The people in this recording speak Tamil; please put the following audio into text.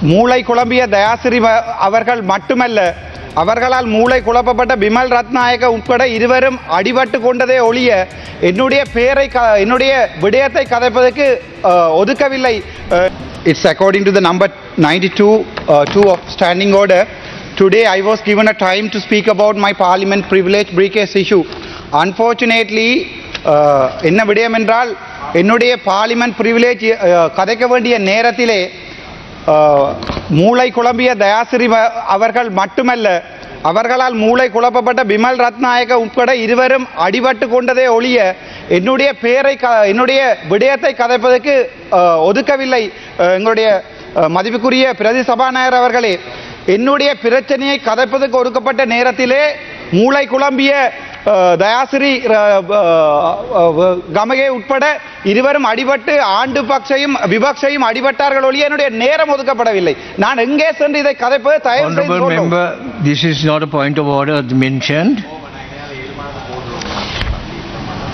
மூளை குழம்பிய தயாசிரி அவர்கள் மட்டுமல்ல, அவர்களால் மூளை குழப்பப்பட்ட பிமல் ரத்நாயக்க உட்பட இருவரும் அடிபட்டு கொண்டதே ஒழிய என்னுடைய என்னுடைய விடயத்தை கதைப்பதற்கு ஒதுக்கவில்லை. It's according to the number 92 of standing order. Today I was given a time to speak about my parliament privilege briefcase issue. Unfortunately, என்ன விடயம் என்றால் என்னுடைய பார்லிமெண்ட் பிரிவிலேஜ் கதைக்க வேண்டிய நேரத்திலே மூளை குழம்பிய தயாசிரி அவர்கள் மட்டுமல்ல, அவர்களால் மூளை குழப்பப்பட்ட பிமல் ரத்நாயக்க உட்பட இருவரும் அடிபட்டு கொண்டதே ஒழிய என்னுடைய என்னுடைய விடயத்தை கதைப்பதற்கு ஒதுக்கவில்லை. எங்களுடைய மதிப்புக்குரிய பிரதி சபாநாயகர் அவர்களே, என்னுடைய பிரச்சனையை கதைப்பதற்கு ஒதுக்கப்பட்ட நேரத்திலே மூளை குழம்பிய தயாசிரி கமகே உட்பட இருவரும் அடிபட்டு ஆண்டு பக்ஷையும் விபக்ஷையும் அடிபட்டார்கள் ஒழிய என்னுடைய நேரம் ஒதுக்கப்படவில்லை. நான் எங்கே சென்று இதை கதைப்பது தயவு செய்து. Honorable member, this is not a point of order mentioned.